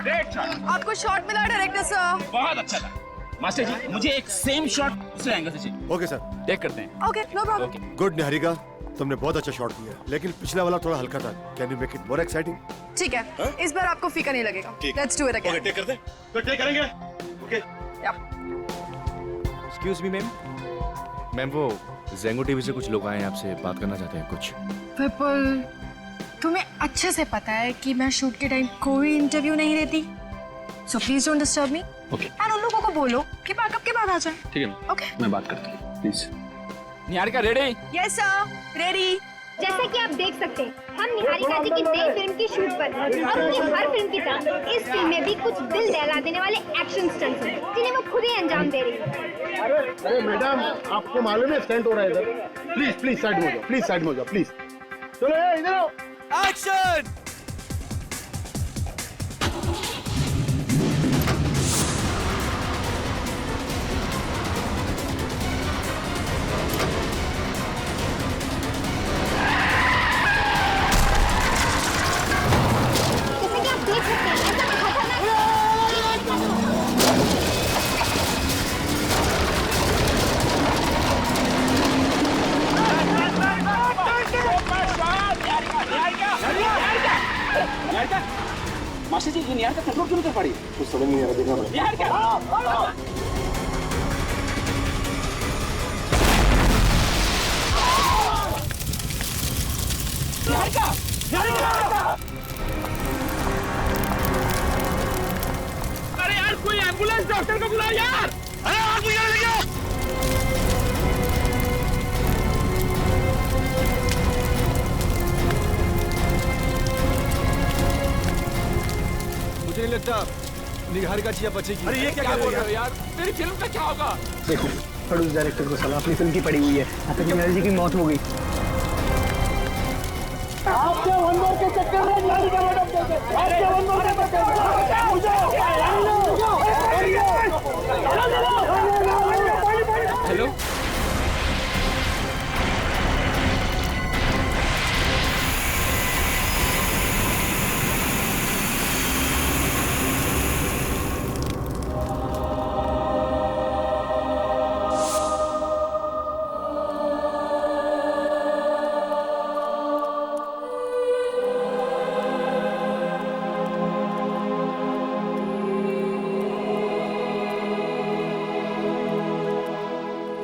Great shot. आपको shot मिला director sir. बहुत अच्छा था मास्टर जी, मुझे एक सेम शॉट दूसरे एंगल से चाहिए। ओके सर, टेक करते हैं। Okay no problem. Good Niharika, तुमने बहुत अच्छा शॉट दिया, लेकिन पिछला वाला थोड़ा हल्का था। Can you make it more exciting? ठीक है, इस बार आपको फीका नहीं लगेगा। Let's do it again. Take करते हैं। तो टेक करेंगे। Okay. Excuse me ma'am. Ma'am वो ज़ेंगो टीवी से कुछ लोग आए हैं, आपसे बात करना चाहते हैं कुछ। विपुल, तुम्हें अच्छे से पता है कि मैं शूट के टाइम कोई इंटरव्यू नहीं देती, so please don't disturb me. Okay. And उन लोगों को बोलो कि बैकअप के बाद आ जाए। ठीक है, ओके। मैं बात करता हूँ please. Niharika ready? Yes sir, ready. जैसा कि आप देख सकते हैं, हम निहारिका जी की नई फिल्म की शूट पर हैं और उनकी हर फिल्म की तरह इस फिल्म में भी कुछ दिल दहला देने वाले एक्शन स्टंट्स हैं जिन्हें वो खुद ही अंजाम दे रही है। अरे मैडम, आपको मालूम है स्टंट हो रहा है इधर। प्लीज प्लीज साइड में हो जाओ, प्लीज साइड में हो जाओ, प्लीज। चलो इधर आओ। एक्शन! जैसा कि आप देख सकते हैं, ऐसा खतरनाक मास्टर जी, ये निहारिका कंट्रोल क्यों नहीं कर पा रही? कुछ समझ नहीं आ रहा, देखना पड़ेगा। निहारिका! निहारिका! निहारिका! अरे यार, कोई एम्बुलेंस डॉक्टर को बुलाओ यार! अरे आग बुझाने लगे हो! मुझे नहीं लगता निहारिका जी अब बचेगी। अरे ये क्या बोल रहे हो यार? मेरी फिल्म का क्या होगा? देखो, प्रोड्यूस डायरेक्टर को सलाह अपनी फिल्म की पड़ी हुई है। आपकी निहारिका जी की मौत हो गई। हेलो?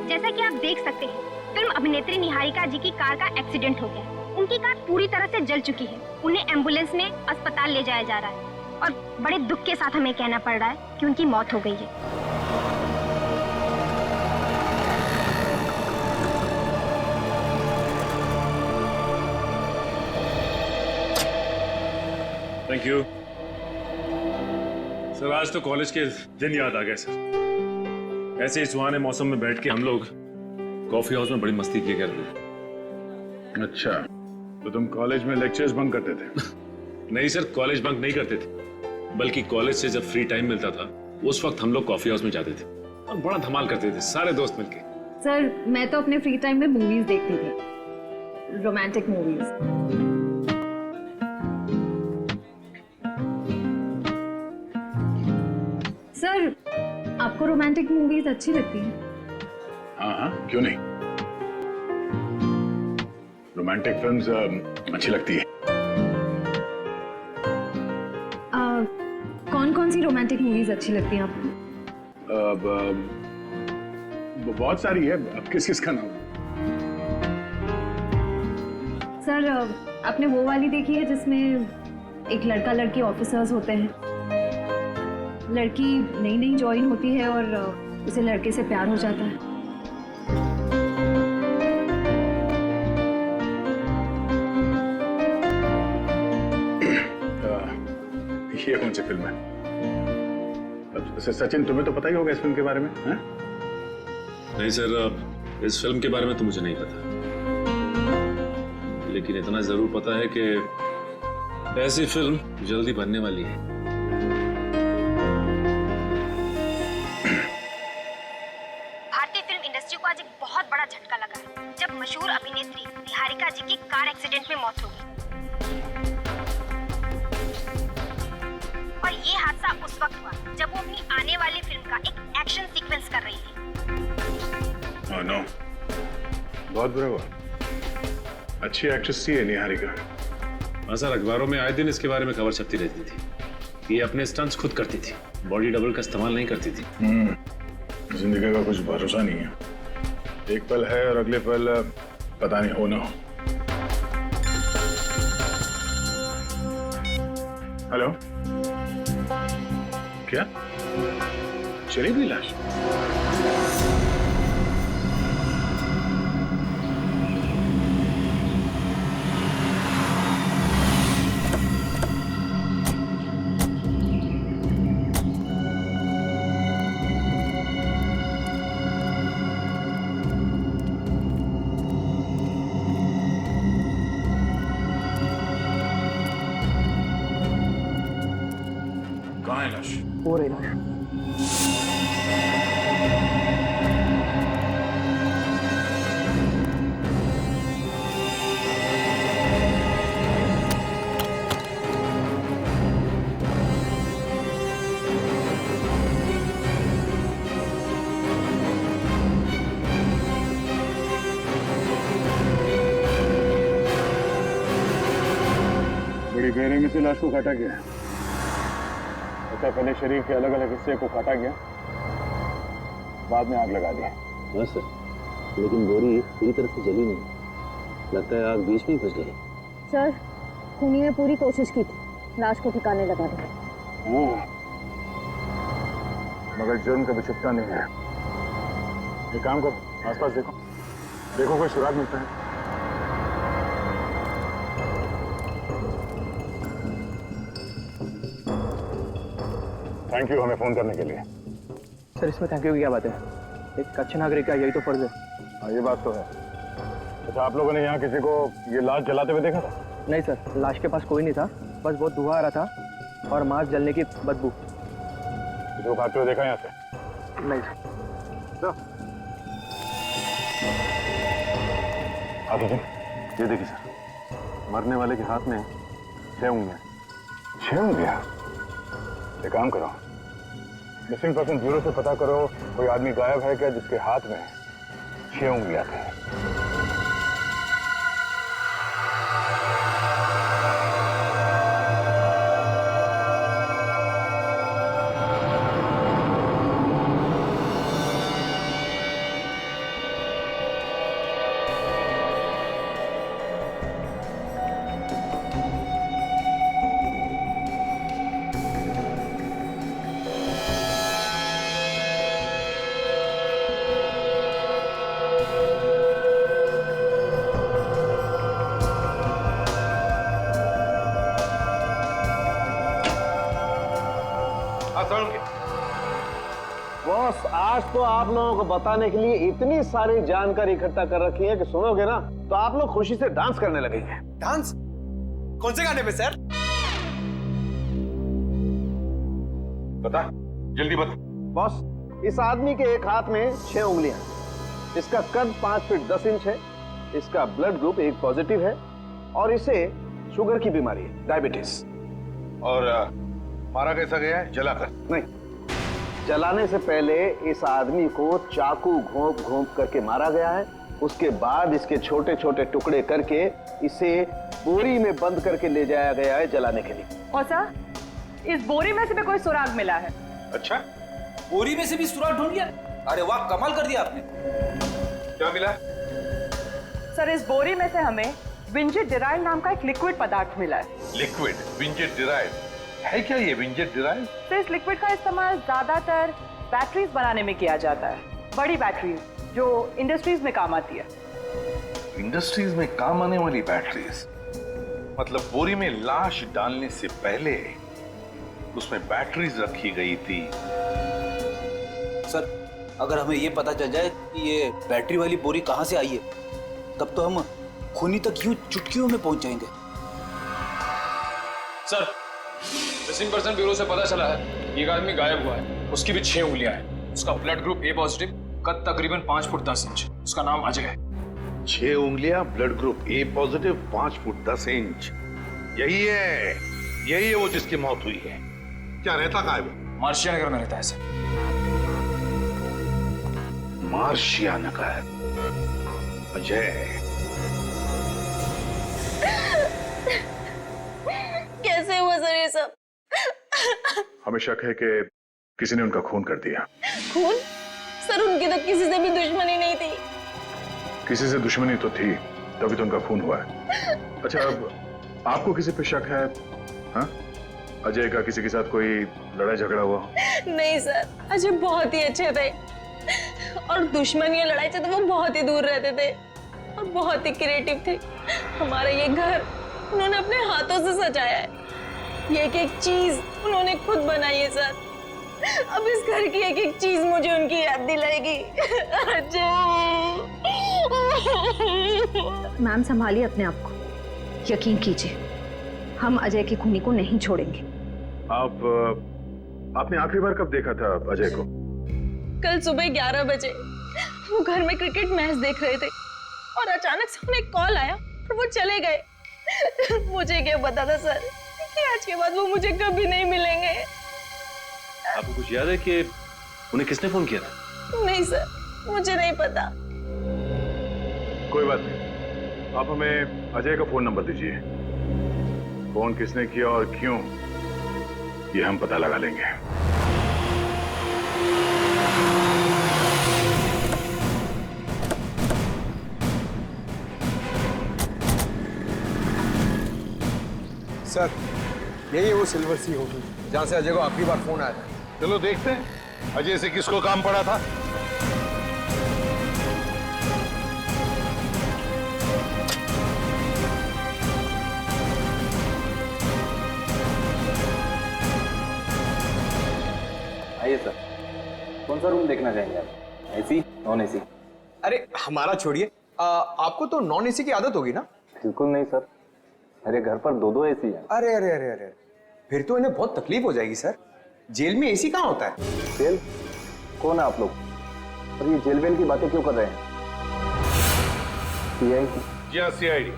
जैसा कि आप देख सकते हैं, फिल्म अभिनेत्री निहारिका जी की कार का एक्सीडेंट हो गया। उनकी कार पूरी तरह से जल चुकी है। उन्हें एम्बुलेंस में अस्पताल ले जाया जा रहा है और बड़े दुख के साथ हमें कहना पड़ रहा है कि उनकी मौत हो गई है। Thank you sir. आज तो कॉलेज के दिन याद आ गए सर। ऐसे ही सुहाने मौसम में बैठ के हम लोग कॉफी हाउस में बड़ी मस्ती किया करते थे। अच्छा, तो तुम कॉलेज में लेक्चर्स बंक करते थे? नहीं सर, कॉलेज बंक नहीं करते थे, बल्कि कॉलेज से जब फ्री टाइम मिलता था उस वक्त हम लोग कॉफी हाउस में जाते थे और बड़ा धमाल करते थे सारे दोस्त मिलके। सर, मैं तो अपने फ्री टाइम में मूवीज देखती थी, रोमांटिक मूवीज। सर, आपको रोमांटिक मूवीज अच्छी लगती हैं? हाँ हाँ, क्यों नहीं। रोमांटिक फिल्म्स अच्छी लगती है। कौन कौन सी रोमांटिक मूवीज अच्छी लगती हैं आपको? बहुत सारी है, अब किस किस का नाम? सर, आपने वो वाली देखी है जिसमें एक लड़का लड़की ऑफिसर्स होते हैं, लड़की नई नई ज्वाइन होती है और उसे लड़के से प्यार हो जाता है? ये कौन सी फिल्म है? सचिन, तुम्हें तो पता ही होगा इस फिल्म के बारे में, हैं? नहीं सर, इस फिल्म के बारे में तो मुझे नहीं पता, लेकिन इतना जरूर पता है कि ऐसी फिल्म जल्दी बनने वाली है। भारतीय फिल्म इंडस्ट्री को आज एक बहुत बड़ा झटका लगा है जब मशहूर अभिनेत्री निहारिका जी की कार एक्सीडेंट में मौत हो गई। और ये हादसा हादसा उस वक्त हुआ जब वो अपनी आने वाली फिल्म का एक एक्शन सीक्वेंस कर रही थी। ओह नो, बहुत बुरा हुआ। अच्छी एक्ट्रेस थी निहारिका। हाँ सर, अखबारों में आए दिन इसके बारे में खबर छपती रहती थी। ये अपने स्टंट्स खुद करती थी, बॉडी डबल का इस्तेमाल नहीं करती थी। जिंदगी का कुछ भरोसा नहीं है, एक पल है और अगले पल पता नहीं हो ना हो। हेलो, क्या चली गई लाश? कहाँ है लाश? हो रही लाश। बड़ी बेरहमी से लाश को काटा गया है। अच्छा, पहले शरीर के अलग अलग हिस्से को काटा गया, बाद में आग लगा दी। हाँ सर, लेकिन बोरी पूरी तरह से जली नहीं, लगता है आग बीच में ही फंस गई। सर, खूनी ने पूरी कोशिश की थी लाश को ठिकाने लगाने की, मगर जुर्म कभी छुपता नहीं है। एक काम करो, आसपास देखो, देखो कोई सुराग मिलता है। थैंक यू हमें फोन करने के लिए। सर, इसमें थैंक यू की क्या बात है? एक अच्छे नागरिक का यही तो फर्ज है। हाँ, ये बात तो है। अच्छा, आप लोगों ने यहाँ किसी को ये लाश जलाते हुए देखा था? नहीं सर, लाश के पास कोई नहीं था, बस बहुत धुआं आ रहा था और मांस जलने की बदबू। किसी को भागते हुए देखा यहाँ से? नहीं सर। आगे ये देखिए सर, मरने वाले के हाथ में 6 उंगलियां। 6 उंगलियां? एक काम करो, मिसिंग पर्सन ब्यूरो से पता करो, कोई आदमी गायब है क्या जिसके हाथ में 6 उंगलियां थी। बॉस, आज तो आप लोगों को बताने के लिए इतनी सारी जानकारी इकट्ठा कर रखी है कि सुनोगे ना तो आप लोग खुशी से डांस करने लगेंगे। डांस? कौन से गाने पे सर? बता, जल्दी बता। बॉस, इस आदमी के एक हाथ में 6 उंगलियां, इसका कद 5 फीट 10 इंच है, इसका ब्लड ग्रुप A पॉजिटिव है और इसे शुगर की बीमारी है, डायबिटीज। और मारा कैसा गया है? जलाकर? नहीं, जलाने से पहले इस आदमी को चाकू घोंप घोंप करके मारा गया है, उसके बाद इसके छोटे छोटे टुकड़े करके इसे बोरी में बंद करके ले जाया गया है जलाने के लिए। और सर, इस बोरी में से भी कोई सुराग मिला है? अच्छा, बोरी में से भी सुराग ढूंढ लिया? अरे वाह, कमाल कर दिया आपने। क्या मिला? सर, इस बोरी में से हमें विंजेट डिराइल नाम का एक लिक्विड पदार्थ मिला है। लिक्विड विंजेट डिराइल है क्या? ये विंजेट डिराइल? तो इस लिक्विड का इस्तेमाल ज्यादातर बैटरीज बनाने में किया जाता है, बड़ी बैटरीज जो इंडस्ट्रीज में काम आती है। इंडस्ट्रीज में काम आने वाली बैटरीज? मतलब बोरी में लाश डालने से पहले उसमें बैटरीज रखी गई थी। सर, अगर हमें ये पता चल जाए कि ये बैटरी वाली बोरी कहाँ से आई है, तब तो हम खूनी तक यूं चुटकियों में पहुंच जाएंगे। सर, मिसिंग पर्सन ब्यूरो से पता चला है कि एक आदमी गायब हुआ है, उसकी भी 6 उंगलियां हैं, उसका ब्लड ग्रुप A पॉजिटिव, कद तकरीबन 5 फुट 10 इंच, उसका नाम अजय है। 6 उंगलियां, blood group A positive, 5 foot 10 inch. यही है वो जिसकी मौत हुई है। क्या रहता कहाँ है वो? मार्शिया नगर में रहता है सर। मार्शिया नगर। अजय, कैसे हुआ सर ये सब? हमें शक है कि किसी ने उनका खून कर दिया। खून? सर उनकी तो किसी से भी दुश्मनी नहीं थी। किसी से दुश्मनी तो थी, तभी तो उनका खून हुआ है। अच्छा, अब आपको किसी पे शक है? हाँ? अजय का किसी के साथ कोई लड़ाई झगड़ा हुआ? नहीं सर, अजय बहुत ही अच्छे थे और दुश्मनी या लड़ाई से तो वो बहुत ही दूर रहते थे और बहुत ही क्रिएटिव थे। हमारा ये घर उन्होंने अपने हाथों से सजाया है। ये एक चीज उन्होंने खुद बनाई है सर। अब इस घर की एक एक चीज मुझे उनकी याद दिलाएगी। मैम संभालिए अपने आप को, यकीन कीजिए हम अजय की खूनी को नहीं छोड़ेंगे। आपने आखिरी बार कब देखा था अजय को? कल सुबह 11 बजे वो घर में क्रिकेट मैच देख रहे थे और अचानक से उन्हें कॉल आया और वो चले गए। मुझे क्या पता था सर कि आज के बाद वो मुझे कभी नहीं मिलेंगे। आपको कुछ याद है कि उन्हें किसने फोन किया था? नहीं सर, मुझे नहीं पता। कोई बात नहीं, आप हमें अजय का फोन नंबर दीजिए। फोन किसने किया और क्यों, ये हम पता लगा लेंगे। सर, यही है वो सिल्वर सी होटल जहां से अजय को आखिरी बार फोन आया था। चलो देखते हैं अजय से किसको काम पड़ा था। आइए सर, कौन सा रूम देखना चाहेंगे आप? AC, non AC? अरे हमारा छोड़िए, आपको तो नॉन एसी की आदत होगी ना? बिल्कुल नहीं सर, मेरे घर पर 2-2 एसी हैं। अरे अरे अरे अरे, फिर तो इन्हें बहुत तकलीफ हो जाएगी सर। जेल में एसी कहाँ होता है? जेल? कौन है आप लोग? और ये जेल वेल की बातें क्यों कर रहे हैं? CID? जी हाँ, CID।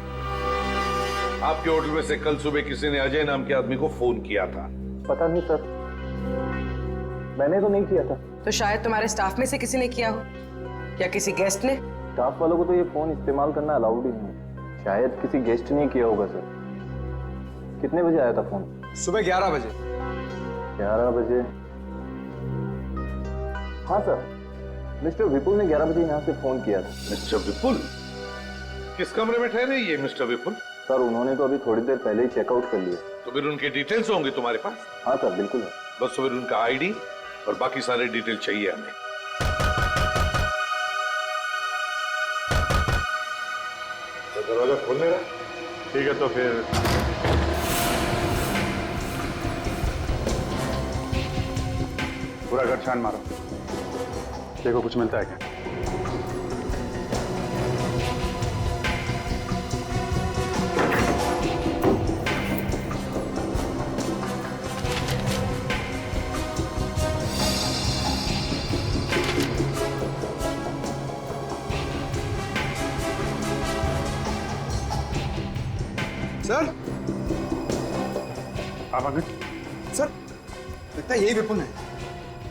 आपके होटल में से कल सुबह किसी ने अजय नाम के आदमी को फोन किया था? पता नहीं सर, मैंने तो नहीं किया था। तो शायद तुम्हारे स्टाफ में से किसी ने किया हो या किसी गेस्ट ने। स्टाफ वालों को तो ये फोन इस्तेमाल करना अलाउड ही नहीं। शायद किसी गेस्ट ने किया होगा सर। कितने बजे आया था फोन? सुबह 11 बजे। 11 बजे? हाँ सर, मिस्टर विपुल ने 11 बजे यहाँ से फोन किया था। मिस्टर विपुल? किस कमरे में ठहरे ये मिस्टर विपुल? सर उन्होंने तो अभी थोड़ी देर पहले ही चेकआउट कर लिया। तो फिर उनके डिटेल्स होंगे तुम्हारे पास? हाँ सर, बिल्कुल है। बस फिर उनका ID और बाकी सारे डिटेल चाहिए हमें। तो दरवाजा खोलने रहा? ठीक है, तो फिर पूरा घर छान मारो, देखो कुछ मिलता है क्या। सर, आप आगे। सर लगता है यही विपुल है।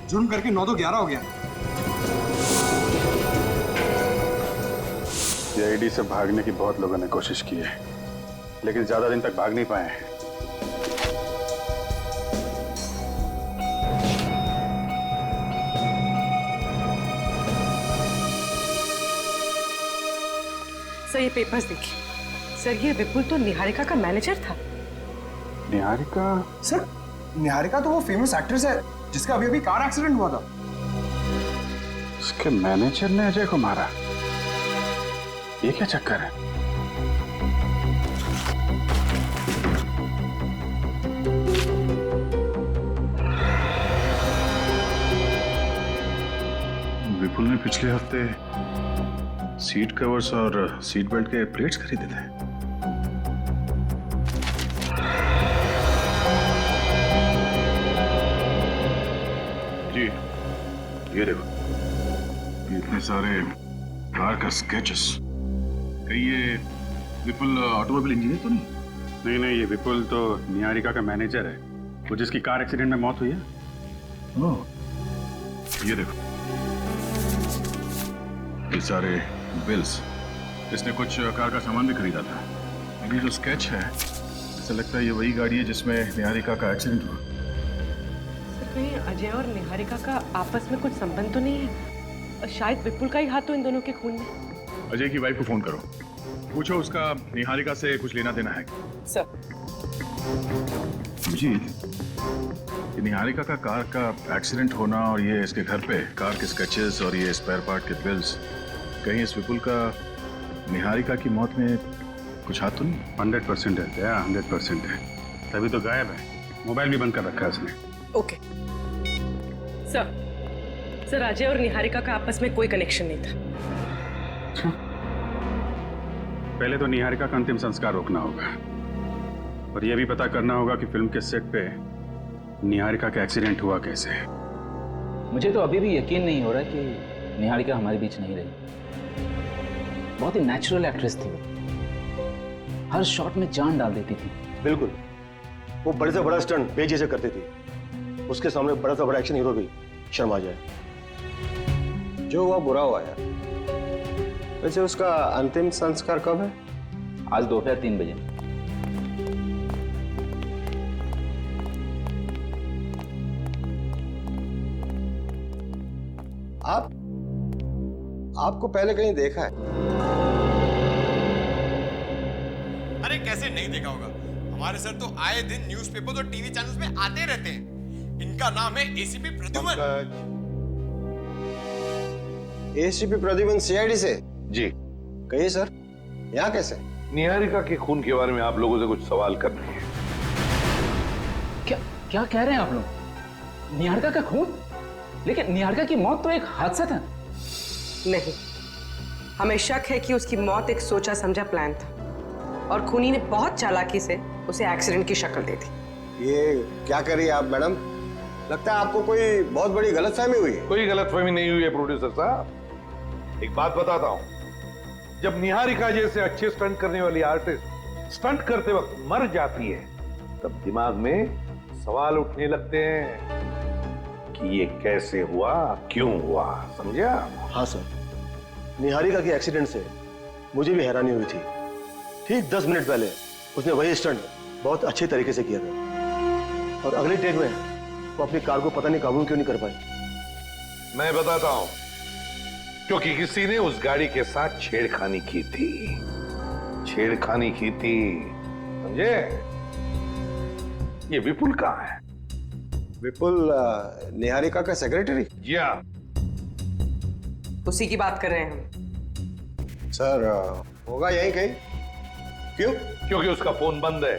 जुर्म करके 9 तो 11 हो गया। CID से भागने की बहुत लोगों ने कोशिश की है, लेकिन ज्यादा दिन तक भाग नहीं पाए हैं। सर ये पेपर्स देखिए। सर ये विपुल तो निहारिका का मैनेजर था। निहारिका? सर निहारिका तो वो फेमस एक्ट्रेस है जिसका अभी अभी कार एक्सीडेंट हुआ था। उसके मैनेजर ने अजय को मारा? ये क्या चक्कर है? विपुल ने पिछले हफ्ते सीट कवर्स और सीट बेल्ट के प्लेट्स खरीदे थे। जी, ये देखो, इतने सारे कार का स्केचेस। कहीं ये विपुल ऑटोमोबाइल इंजीनियर तो नहीं? नहीं, ये विपुल तो निहारिका का मैनेजर है। वो जिसकी कार एक्सीडेंट में मौत हुई है? ओह, ये देखो, ये सारे बिल्स। इसने कुछ कार का सामान भी खरीदा था। और ये जो स्केच है, ऐसा लगता है ये वही गाड़ी है जिसमें निहारिका का एक्सीडेंट हुआ। सर, कहीं अजय और निहारिका का आपस में कुछ संबंध तो नहीं है? और शायद विपुल का ही हाथ तो इन दोनों के खून में। अजय की वाइफ को फोन करो, पूछो उसका निहारिका से कुछ लेना देना है। सर। जी, ये निहारिका का कार का एक्सीडेंट होना और ये इसके घर पे कार के स्केचेस और ये स्पेयर पार्ट के बिल्स, कहीं इस विपुल का निहारिका की मौत में कुछ हाथ तो नहीं? 100% है क्या? 100% है। तभी तो गायब है, मोबाइल भी बंद कर रखा है उसने। Okay sir. सर, अजय और निहारिका का आपस में कोई कनेक्शन नहीं था। पहले तो निहारिका का अंतिम संस्कार रोकना होगा और यह भी पता करना होगा कि फिल्म के सेट पे निहारिका का एक्सीडेंट हुआ कैसे। मुझे तो अभी भी यकीन नहीं हो रहा कि निहारिका हमारे बीच नहीं रही। बहुत ही नेचुरल एक्ट्रेस थी वो, हर शॉट में जान डाल देती थी। बिल्कुल, वो बड़े से बड़ा स्टंट बेजी से करती थी, उसके सामने बड़ा से बड़ा एक्शन हीरो भी शर्मा जाए। जो हुआ बुरा हुआ यार। वैसे उसका अंतिम संस्कार कब है? आज दोपहर 3 बजे। आपको पहले कहीं देखा है? अरे कैसे नहीं देखा होगा, हमारे सर तो आए दिन न्यूज़पेपर और टीवी चैनल्स में आते रहते हैं। इनका नाम है ACP Pradyuman. ACP Pradyuman CID से? जी। कहिए सर, यहाँ कैसे? निहारिका के खून के बारे में आप लोगों से कुछ सवाल करने हैं। क्या कह रहे हैं आप लोग? निहारिका का खून? लेकिन निहारिका की मौत तो एक हादसा था। नहीं, हमें शक है कि उसकी मौत एक सोचा समझा प्लान था और खूनी ने बहुत चालाकी से उसे एक्सीडेंट की शक्ल दे दी। ये क्या कर रही है आप मैडम? लगता है आपको कोई बहुत बड़ी गलतफहमी हुई है। कोई गलतफहमी नहीं हुई है प्रोड्यूसर साहब। एक बात बताता हूँ, जब निहारिका जैसे अच्छे स्टंट करने वाली आर्टिस्ट स्टंट करते वक्त मर जाती है, तब दिमाग में सवाल उठने लगते हैं कि ये कैसे हुआ, क्यों हुआ, समझा? हाँ सर, निहारिका के एक्सीडेंट से मुझे भी हैरानी हुई थी। ठीक 10 मिनट पहले उसने वही स्टंट बहुत अच्छे तरीके से किया था और अगले टेक में वो अपनी कार को पता नहीं काबू क्यों नहीं कर पाई। मैं बताता हूं, क्योंकि किसी ने उस गाड़ी के साथ छेड़खानी की थी। छेड़खानी की थी, समझे? ये विपुल कहाँ है? विपुल निहारिका का सेक्रेटरी? या उसी की बात कर रहे हैं हम। सर, होगा यहीं कहीं। क्यों? क्योंकि उसका फोन बंद है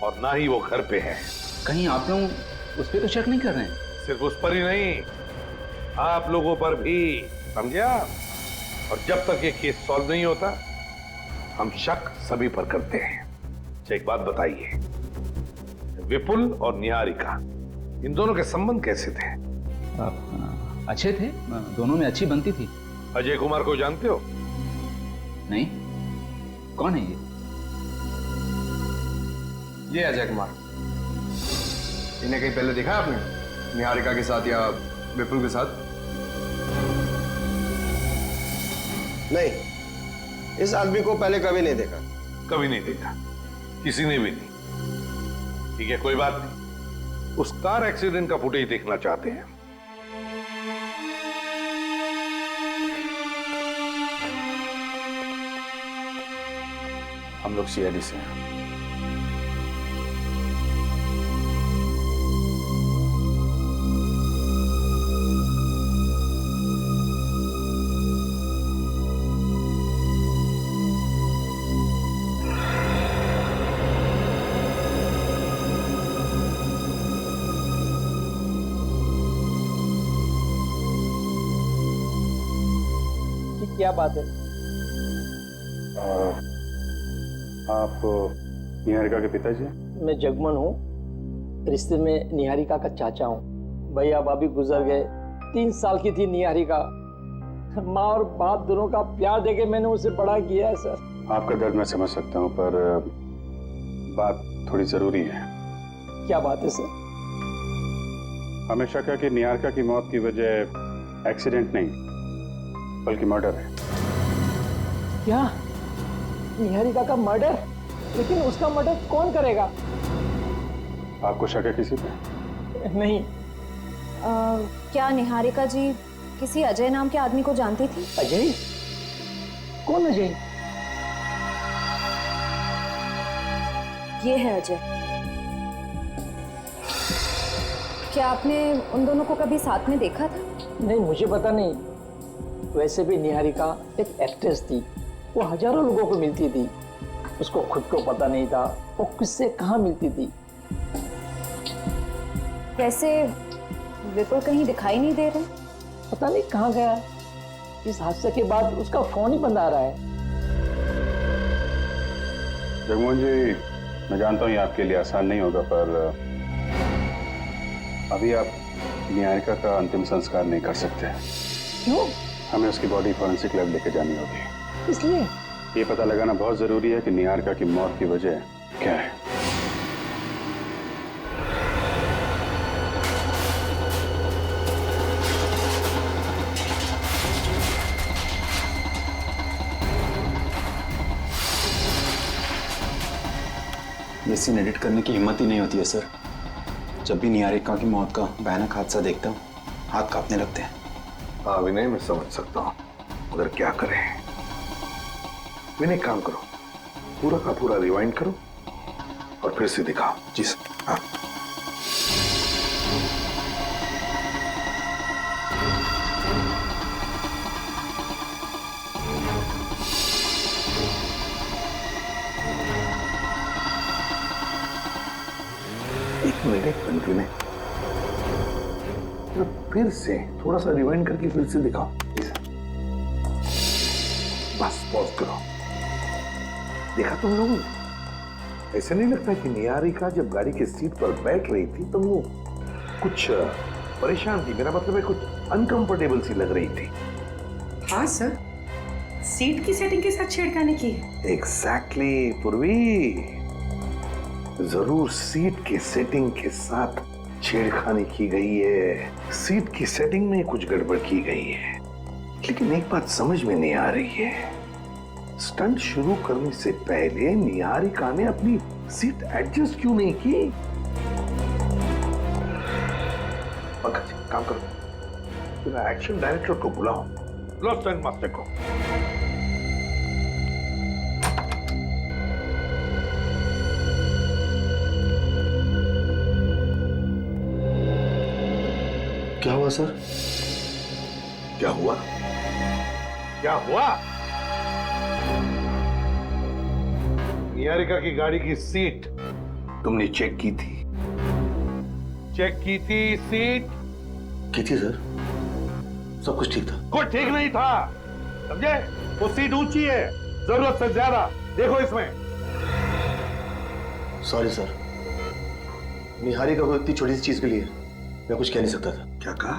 और ना ही वो घर पे है। कहीं आप लोग उस पर तो शक नहीं कर रहे हैं? सिर्फ उस पर ही नहीं, आप लोगों पर भी, समझा? और जब तक ये केस सॉल्व नहीं होता, हम शक सभी पर करते हैं। अच्छा, एक बात बताइए, विपुल और निहारिका इन दोनों के संबंध कैसे थे? अच्छे थे, दोनों में अच्छी बनती थी। अजय कुमार को जानते हो? नहीं, कौन है ये अजय कुमार। इन्हें कहीं पहले देखा आपने निहारिका के साथ या विपुल के साथ? नहीं, इस आदमी को पहले कभी नहीं देखा। कभी नहीं देखा, किसी ने भी नहीं। ठीक है, कोई बात नहीं। उस कार एक्सीडेंट का फुटेज देखना चाहते हैं। हम लोग सीआईडी से हैं। क्या बात है? आप निहारिका के पिताजी? मैं जगमन हूँ, रिश्ते में निहारिका का चाचा हूँ। भैया भाभी गुजर गए, 3 साल की थी निहारिका। माँ और बाप दोनों का प्यार देके मैंने उसे बड़ा किया है सर। आपका दर्द मैं समझ सकता हूँ, पर बात थोड़ी जरूरी है। क्या बात है सर? हमें शक है कि निहारिका की मौत की वजह एक्सीडेंट नहीं बल्कि मर्डर है। क्या? निहारिका का मर्डर? लेकिन उसका मर्डर कौन करेगा? आपको शक है किसी पे? नहीं। क्या निहारिका जी किसी अजय नाम के आदमी को जानती थी? अजय? कौन अजय? ये है अजय। क्या आपने उन दोनों को कभी साथ में देखा था? नहीं, मुझे पता नहीं। वैसे भी निहारिका एक एक्ट्रेस थी, वो हजारों लोगों को मिलती थी। उसको खुद को पता नहीं था वो किससे कहाँ मिलती थी। वैसे विपुल कहीं दिखाई नहीं दे रहे? पता नहीं कहाँ गया। इस हादसे के बाद उसका फोन ही बंद आ रहा है। जगमोहन जी, मैं जानता हूँ ये आपके लिए आसान नहीं होगा, पर अभी आप निहारिका का अंतिम संस्कार नहीं कर सकते। क्यों? हमें उसकी बॉडी फॉरेंसिक लैब लेके जानी होगी। इसलिए ये पता लगाना बहुत जरूरी है कि निहारिका की मौत की वजह क्या है। ये सीन एडिट करने की हिम्मत ही नहीं होती है सर। जब भी निहारिका की मौत का भयानक हादसा देखता हूँ, हाथ कांपने लगते हैं। हाँ विनय, मैं समझ सकता हूँ, मगर क्या करें। विनय, काम करो, पूरा का पूरा रिवाइंड करो और फिर से दिखाओ। जी सर। हाँ। एक मिनट विनय, फिर से थोड़ा सा रिवाइंड करके फिर से दिखाओ। बस पॉज करो। देखा तुम लोगों ने? ऐसा नहीं लगता कि निहारिका जब गाड़ी की सीट पर बैठ रही थी तो वो कुछ परेशान थी? मेरा मतलब है कुछ अनकंफर्टेबल सी लग रही थी। हाँ सर, सीट की सेटिंग के साथ छेड़खानी की है। एग्जैक्टली पूर्वी, जरूर सीट के सेटिंग के साथ छेड़खानी की गई है। सीट की सेटिंग में कुछ गड़बड़ की गई है। लेकिन एक बात समझ में नहीं आ रही है, स्टंट शुरू करने से पहले निहारिका ने अपनी सीट एडजस्ट क्यों नहीं की? पंकज, काम करो, एक्शन डायरेक्टर को बुलाओ, लो स्टंट मास्टर को। क्या हुआ सर? क्या हुआ? क्या हुआ? निहारिका की गाड़ी की सीट तुमने चेक की थी? चेक की थी सीट? की थी सर, सब कुछ ठीक था। कुछ ठीक नहीं था, समझे? वो सीट ऊंची है जरूरत से ज्यादा, देखो इसमें। सॉरी सर, निहारिका को इतनी छोटी सी चीज के लिए मैं कुछ कह नहीं सकता था। क्या कहा?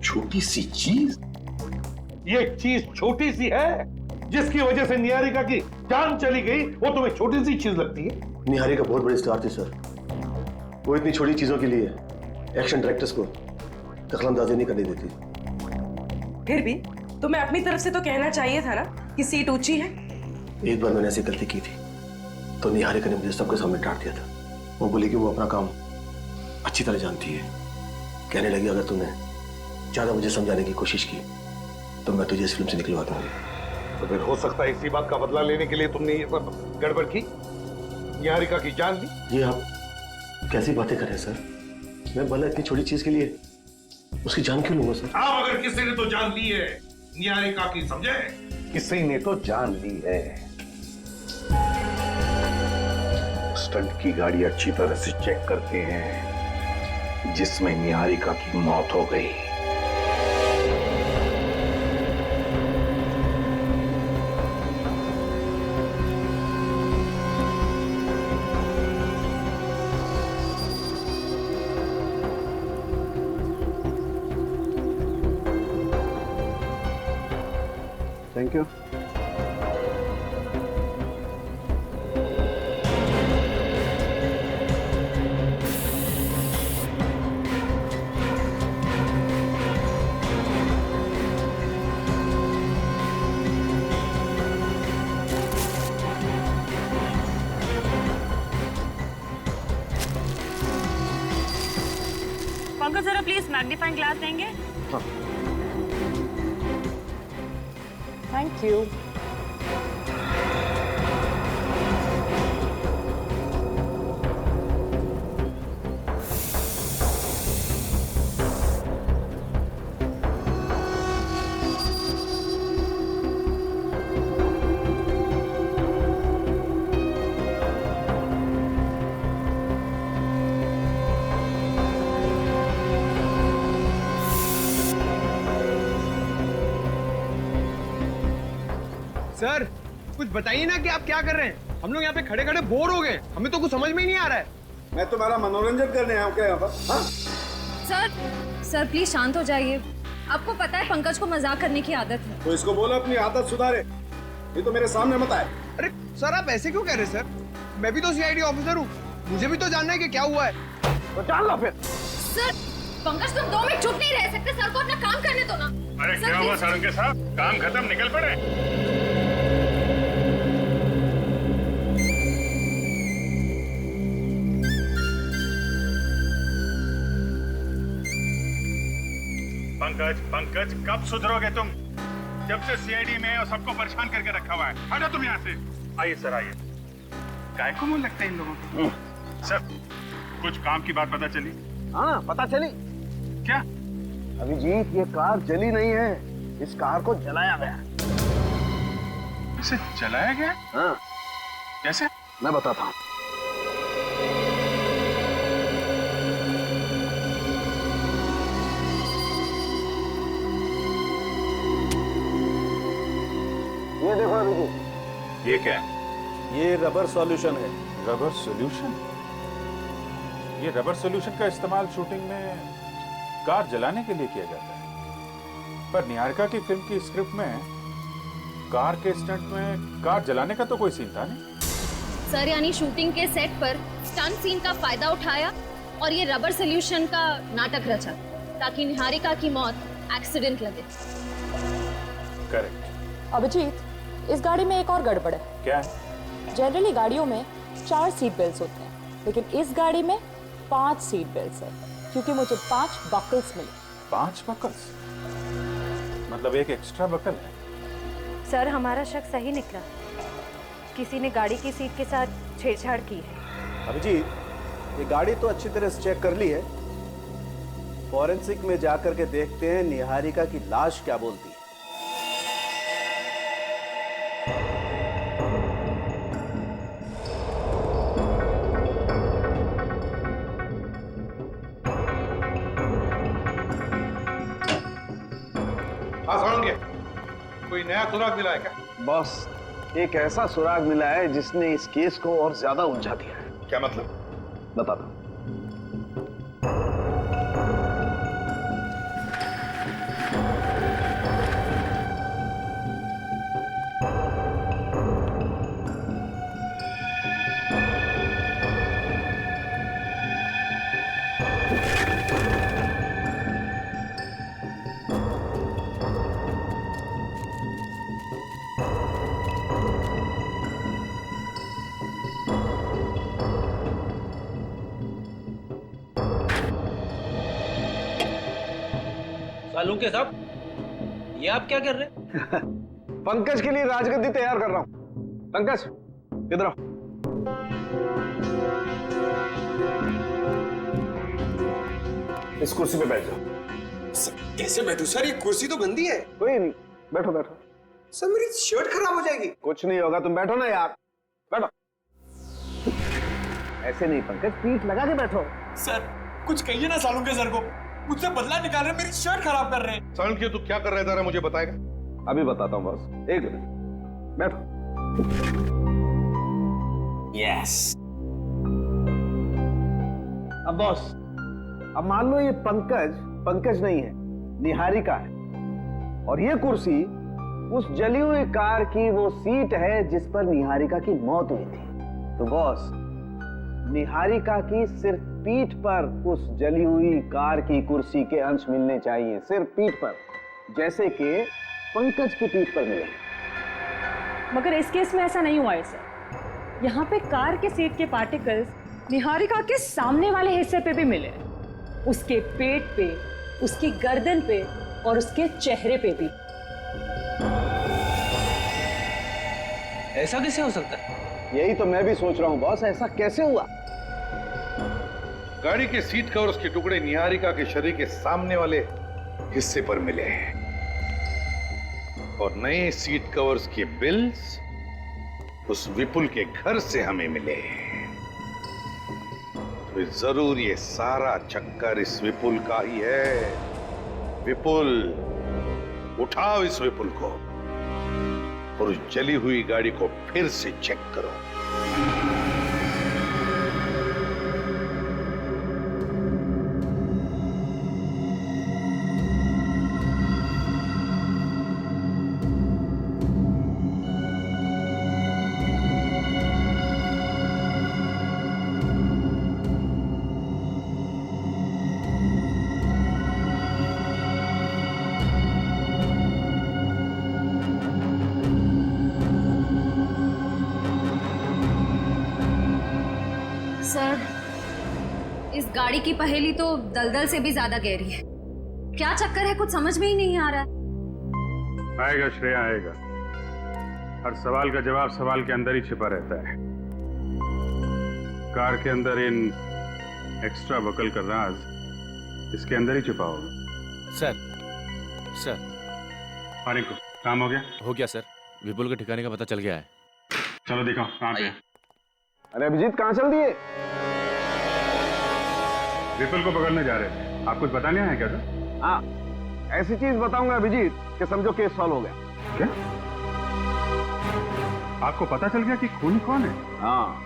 छोटी सी चीज? ये चीज छोटी सी है जिसकी वजह से निहारिका की जान चली गई, वो तुम्हें छोटी सी चीज लगती है? निहारिका बहुत बड़ी स्टार थी सर, वो इतनी छोटी चीजों के लिए एक्शन डायरेक्टर्स को दखलंदाजी नहीं करने देती। फिर भी तुम्हें अपनी तरफ से तो कहना चाहिए था ना कि सीट ऊंची है। एक बार मैंने ऐसी गलती की थी तो निहारिका ने मुझे सबके सामने डांट दिया था। वो बोली कि वो अपना काम अच्छी तरह जानती है। कहने लगी अगर तूने ज्यादा मुझे समझाने की कोशिश की तो मैं तुझे इस फिल्म से निकलवा दूंगी। तो फिर हो सकता है इसी बात का बदला लेने के लिए तुमने ये सब गड़बड़ की, निहारिका की जान ली। ये आप कैसी बातें कर रहे हैं सर? मैं भला इतनी छोटी चीज के लिए उसकी जान क्यों लूंगा सर? हाँ, मगर किसी ने तो जान ली है निहारिका की, समझे? किसी ने तो जान ली है। स्टंट की गाड़ी अच्छी तरह से चेक करते हैं जिसमें निहारिका की मौत हो गई। Thank you. अंकल जरा प्लीज मैग्नीफाइंग ग्लास देंगे? Thank you. सर कुछ बताइए ना कि आप क्या कर रहे हैं? हम लोग यहाँ पे खड़े खड़े बोर हो गए, हमें तो कुछ समझ में ही नहीं आ रहा है। मैं तुम्हारा मनोरंजन करने आया हूँ क्या यहाँ पर? हाँ? सर प्लीज शांत हो जाइए। आपको पता है पंकज को मजाक करने की आदत है। तो इसको बोलो अपनी आदत सुधारे, ये तो मेरे सामने मत आए। अरे सर आप ऐसे क्यों कह रहे हैं सर? मैं भी तो सीआईडी ऑफिसर हूँ, मुझे भी तो जानना है कि क्या हुआ है। तो जान लो फिर। सर पंकज तुम 2 मिनट चुप नहीं रह सकते, सर को अपना काम करने दो ना। अरे क्या हुआ सारंगे साहब, काम खत्म, निकल पड़े। पंकज कब सुधरोगे तुम? जब से सीआईडी में और सबको परेशान करके रखा हुआ है। हटो तुम यहाँ से। आइए सर आइए। काय को मुंह लगता है इन लोगों को? सर कुछ काम की बात पता चली? हाँ पता चली। क्या? अभिजीत ये कार जली नहीं है, इस कार को जलाया गया। इसे जलाया गया? हाँ। कैसे? मैं बताता हूँ। ये देखो अभिजीत। ये क्या है? ये रबर सॉल्यूशन है। Rubber solution? ये रबर सॉल्यूशन का इस्तेमाल शूटिंग में कार जलाने के लिए किया जाता है, पर निहारिका की फिल्म की स्क्रिप्ट में कार के स्टंट में कार जलाने का तो कोई सीन था नहीं। सर यानी शूटिंग के सेट पर स्टंट सीन का फायदा उठाया और ये रबर सॉल्यूशन का नाटक रचा ताकि निहारिका की मौत एक्सीडेंट लगे। करेक्ट। अभिजीत इस गाड़ी में एक और गड़बड़ है। क्या है? जनरली गाड़ियों में 4 सीट बेल्ट होते हैं, लेकिन इस गाड़ी में 5 सीट बेल्ट है, क्योंकि मुझे 5 बकल्स मिले। 5 बकल्स? मतलब एक एक्स्ट्रा बकल है। सर हमारा शक सही निकला, किसी ने गाड़ी की सीट के साथ छेड़छाड़ की है। अभिजीत ये गाड़ी तो अच्छी तरह से चेक कर ली है, फॉरेंसिक में जाकर के देखते हैं निहारिका की लाश क्या बोलती है। कोई नया सुराग मिला है क्या? बॉस एक ऐसा सुराग मिला है जिसने इस केस को और ज्यादा उलझा दिया है। क्या मतलब? बताता हूं। सालुंके साहब ये आप क्या कर रहे हैं? पंकज के लिए राजगद्दी तैयार कर रहा हूं। पंकज इधर आओ। इस कुर्सी पे बैठ जाओ। कैसे बैठूं सर? ये कुर्सी तो गंदी है। कोई नहीं, बैठो बैठो। सर मेरी शर्ट खराब हो जाएगी। कुछ नहीं होगा, तुम बैठो ना यार, बैठो। ऐसे नहीं पंकज, पीठ लगा के बैठो। सर कुछ कहिए ना सालुंके सर को, मुझसे बदला निकाल रहे, मेरी शर्ट खराब कर रहे हैं। सालुंके तू क्या कर रहा है जरा मुझे बताएगा? अभी बताता हूँ बॉस, एक मिनट बैठो। यस। अब बॉस, अब मान लो ये पंकज नहीं है, निहारिका है, और ये कुर्सी उस जली हुई कार की वो सीट है जिस पर निहारिका की मौत हुई थी। तो बॉस निहारिका की सिर्फ पीठ पर उस जली हुई कार की कुर्सी के अंश मिलने चाहिए, सिर्फ पीठ पर, जैसे कि पंकज की पीठ पर मिले। मगर इस केस में ऐसा नहीं हुआ है सर। यहाँ पे कार के सीट के पार्टिकल्स निहारिका के सामने वाले हिस्से पे भी मिले। उसके पेट पे, उसकी गर्दन पे और उसके चेहरे पे भी। ऐसा कैसे हो सकता है? यही तो मैं भी सोच रहा हूँ बॉस, ऐसा कैसे हुआ? गाड़ी के सीट कवर्स के टुकड़े निहारिका के शरीर के सामने वाले हिस्से पर मिले और नए सीट कवर्स के बिल्स उस विपुल के घर से हमें मिले। तो जरूर ये सारा चक्कर इस विपुल का ही है। विपुल, उठाओ इस विपुल को और उस जली हुई गाड़ी को फिर से चेक करो। सर, इस गाड़ी की पहेली तो दलदल से भी ज्यादा गहरी है। क्या चक्कर है, कुछ समझ में ही नहीं आ रहा है। आएगा श्रेया, आएगा। हर सवाल का जवाब सवाल के अंदर ही छिपा रहता है। कार के अंदर इन एक्स्ट्रा बकल का राज इसके अंदर ही छिपा होगा। सर आने को काम हो गया? हो गया सर, विपुल के ठिकाने का पता चल गया है। चलो दिखाओ कहाँ पे। अरे अभिजीत, कहाँ चल दिए? विपुल को पकड़ने जा रहे थे। आप कुछ बताने आए क्या सर? हाँ, ऐसी चीज बताऊंगा अभिजीत कि समझो केस सॉल्व हो गया। क्या? आपको पता चल गया कि खूनी कौन है? हाँ।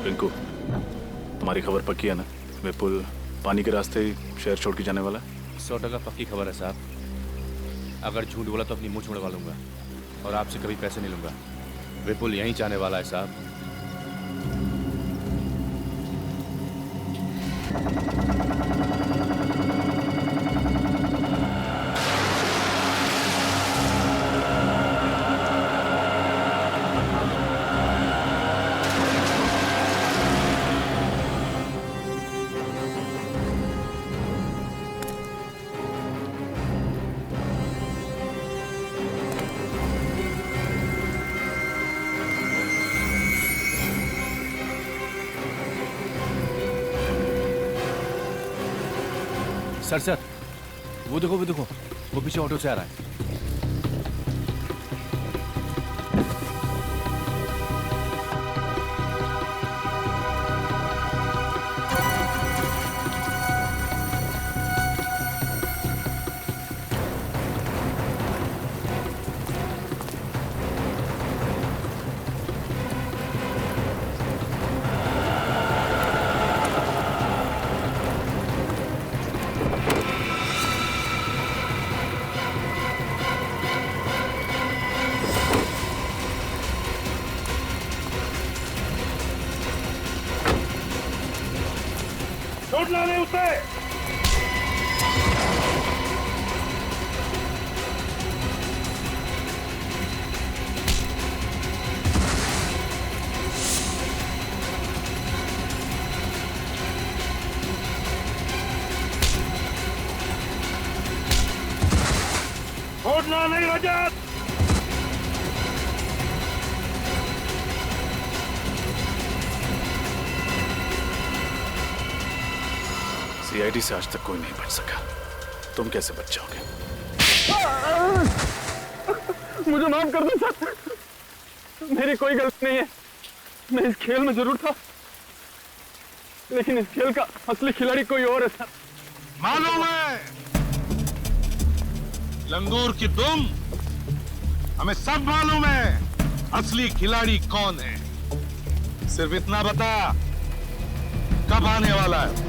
रिंकू, तुम्हारी खबर पक्की है ना? विपुल पानी के रास्ते शहर छोड़ के जाने वाला? 100% पक्की खबर है साहब। अगर झूठ बोला तो अपनी मुंह छुड़वा लूंगा और आपसे कभी पैसे नहीं लूंगा। विपुल यहीं जाने वाला है साहब। सर, वो देखो, वो पीछे ऑटो से आ रहा है। छोड़ना नहीं उसे। छोड़ना नहीं रजत। सीआईडी से आज तक कोई नहीं बच सका, तुम कैसे बच जाओगे? मुझे माफ कर दो सर, मेरी कोई गलती नहीं है। मैं इस खेल में जरूर था, लेकिन इस खेल का असली खिलाड़ी कोई और है सर। मालूम है लंगूर की तुम, हमें सब मालूम है असली खिलाड़ी कौन है। सिर्फ इतना बता कब आने वाला है।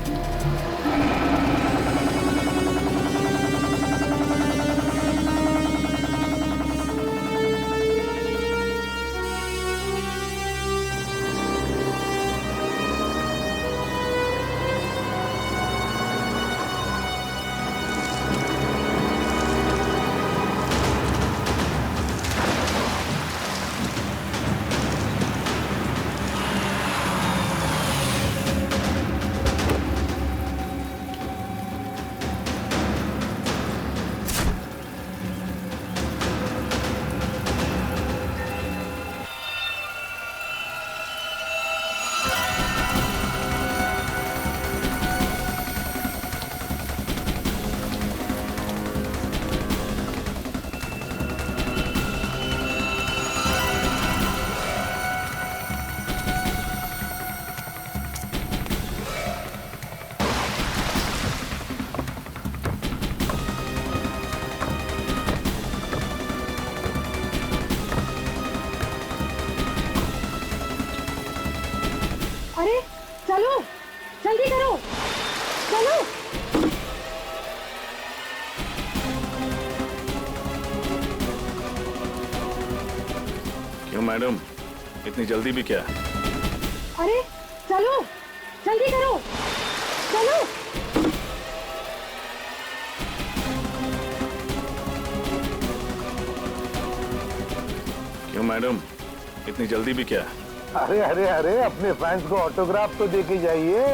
अरे चलो, जल्दी करो, चलो। क्यों मैडम, इतनी जल्दी भी क्या? अरे चलो, जल्दी करो, चलो। क्यों मैडम, इतनी जल्दी भी क्या? अरे अरे अरे, अपने फैंस को ऑटोग्राफ तो दे के जाइए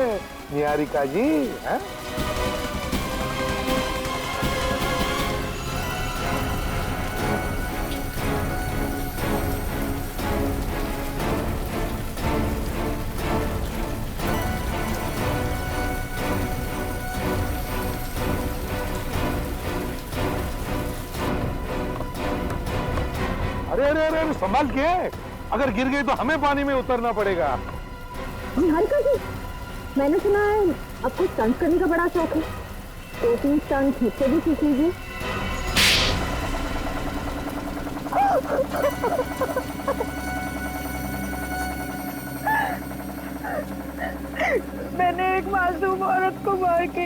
निहारिका जी, हैं? अरे अरे अरे, संभाल के, अगर गिर गई तो हमें पानी में उतरना पड़ेगा। निहारिका जी, मैंने सुना है आपको स्टंट करने का बड़ा शौक है, 2-3 स्टंट मुझसे भी सीख लीजिए। मैंने एक मासूम औरत को मार के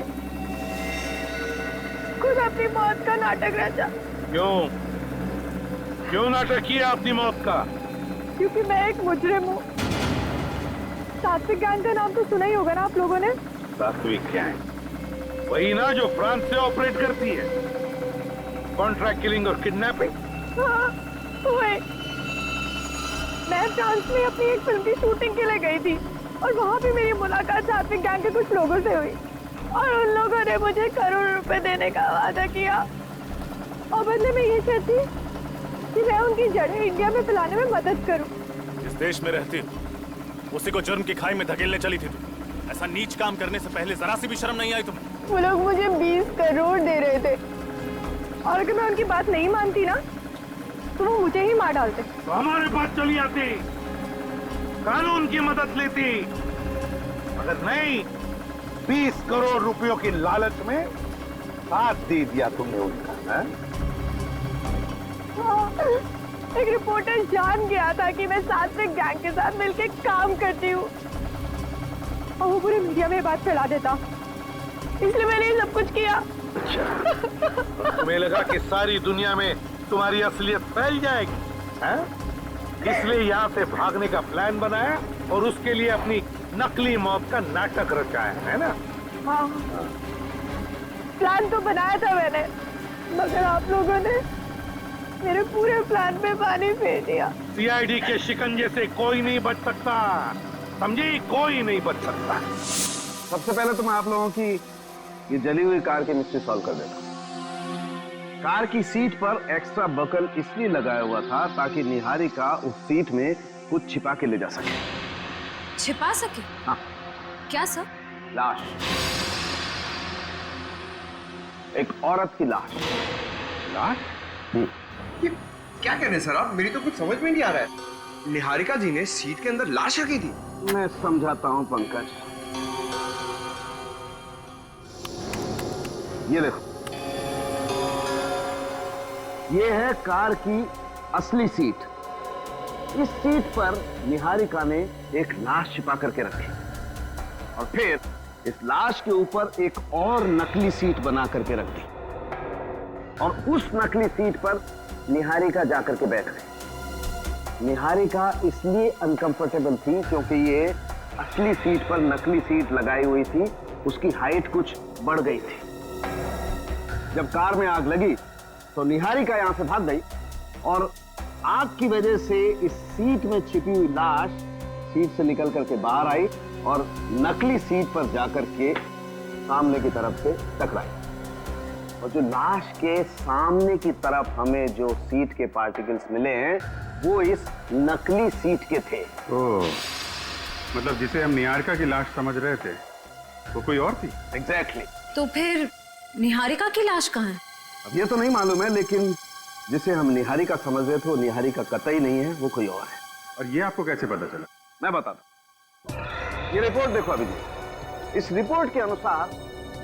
खुद अपनी मौत का नाटक रचा। क्यों नाटक किया अपनी मौत का? क्योंकि मैं एक मुजरिम हूँ। सात्विक गैंग का नाम तो सुना ही होगा ना आप लोगों ने? सात्विक गैंग, वही ना जो फ्रांस से ऑपरेट करती है, कॉन्ट्रैक्ट किलिंग और किडनैपिंग। हाँ, वही। मैं फ्रांस में अपनी एक फिल्म की शूटिंग के लिए गई थी और वहाँ भी मेरी मुलाकात सात्विक गैंग के कुछ लोगों से हुई और उन लोगों ने मुझे करोड़ रुपए देने का वादा किया और बदले में ये कहती कि मैं उनकी जड़ें इंडिया में फैलाने में मदद करूं। इस देश में रहती उसी को जुर्म की खाई में धकेलने चली थी तुम। ऐसा नीच काम करने से पहले जरा सी भी शर्म नहीं आई तुम्हें? वो लोग मुझे 20 करोड़ दे रहे थे और अगर मैं उनकी बात नहीं मानती ना तो वो मुझे ही मार डालते। तो हमारे पास चली आती, कानून की मदद लेती, अगर नहीं 20 करोड़ रुपयों की लालच में साथ दे दिया तुमने उनका, है? एक रिपोर्टर जान गया था कि मैं सात्विक गैंग के साथ मिलकर काम करती हूँ और वो पूरे मीडिया में बात फैला देता, इसलिए मैंने ये सब कुछ किया। अच्छा, तुम्हें लगा कि सारी दुनिया में तुम्हारी असलियत फैल जाएगी, हैं? इसलिए यहाँ से भागने का प्लान बनाया और उसके लिए अपनी नकली मौत का नाटक रचाया, है ना? हाँ, प्लान तो बनाया था मैंने, मगर आप लोगों ने मेरे पूरे प्लान पे पानी फेर दिया। सीआईडी के शिकंजे से कोई नहीं बच सकता, समझी? कोई नहीं बच सकता। सबसे पहले तो मैं आप लोगों की ये जली हुई कार की मिस्ट्री सॉल्व कर देता हूं। कार की सीट पर एक्स्ट्रा बकल इसलिए लगाया हुआ था ताकि निहारिका उस सीट में कुछ छिपा के ले जा सके। छिपा सके? हाँ। क्या सर? लाश, एक औरत की लाश। लाश? ये क्या कह रहे हैं सर आप? मेरी तो कुछ समझ में नहीं आ रहा है। निहारिका जी ने सीट के अंदर लाश रखी थी। मैं समझाता हूं पंकज। ये देखो, ये है कार की असली सीट। इस सीट पर निहारिका ने एक लाश छिपा करके रखी और फिर इस लाश के ऊपर एक और नकली सीट बना करके रख दी और उस नकली सीट पर निहारिका जाकर के बैठ गई। निहारिका इसलिए अनकंफर्टेबल थी क्योंकि ये असली सीट पर नकली सीट लगाई हुई थी, उसकी हाइट कुछ बढ़ गई थी। जब कार में आग लगी तो निहारिका यहां से भाग गई और आग की वजह से इस सीट में छिपी हुई लाश सीट से निकल करके बाहर आई और नकली सीट पर जाकर के सामने की तरफ से टकराई। और जो लाश के सामने की तरफ हमें जो सीट के पार्टिकल्स मिले हैं वो इस नकली सीट के थे। ओह, मतलब जिसे हम निहारिका की लाश समझ रहे थे वो कोई और थी? एग्जैक्टली। तो फिर निहारिका की लाश कहाँ है? अब ये तो नहीं मालूम है, लेकिन जिसे हम निहारिका समझ रहे थे वो निहारिका कतई नहीं है, वो कोई और है। और ये आपको कैसे पता चला? मैं बताता हूं। ये रिपोर्ट देखो अभी। इस रिपोर्ट के अनुसार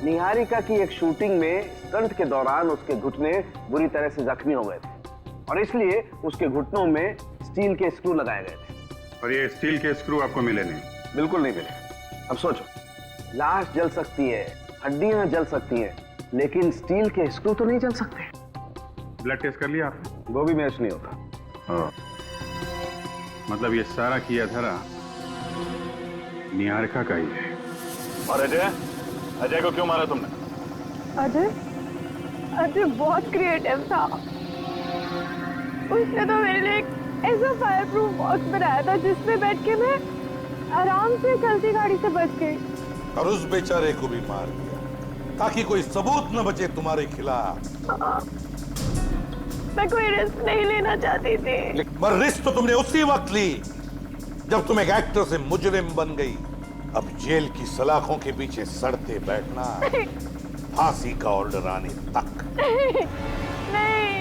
निहारिका की एक शूटिंग में स्टंट के दौरान उसके घुटने बुरी तरह से जख्मी हो गए थे और इसलिए उसके घुटनों में स्टील के स्क्रू लगाए गए थे। और ये स्टील के स्क्रू आपको मिले नहीं? बिल्कुल नहीं मिले। अब सोचो, लाश जल सकती है, हड्डियां जल सकती हैं, लेकिन स्टील के स्क्रू तो नहीं जल सकते। ब्लड टेस्ट कर लिया आपने? वो भी मैच नहीं होता। मतलब ये सारा किया धरा निहारिका का ही है। और अजय को क्यों मारा तुमने? अजय बहुत क्रिएटिव था। उसने तो मेरे लिए एक ऐसा फायर प्रूफ बॉक्स बनाया था जिसमें बैठ के मैं आराम से चलती गाड़ी से बच गई। और उस बेचारे को भी मार दिया ताकि कोई सबूत न बचे तुम्हारे खिलाफ। मैं कोई रिस्क नहीं लेना चाहती थी। पर रिस्क तो तुमने उसी वक्त ली जब तुम एक एक्टर से मुजरिम बन गई। अब जेल की सलाखों के पीछे सड़ते बैठना, फांसी का ऑर्डर आने तक। नहीं।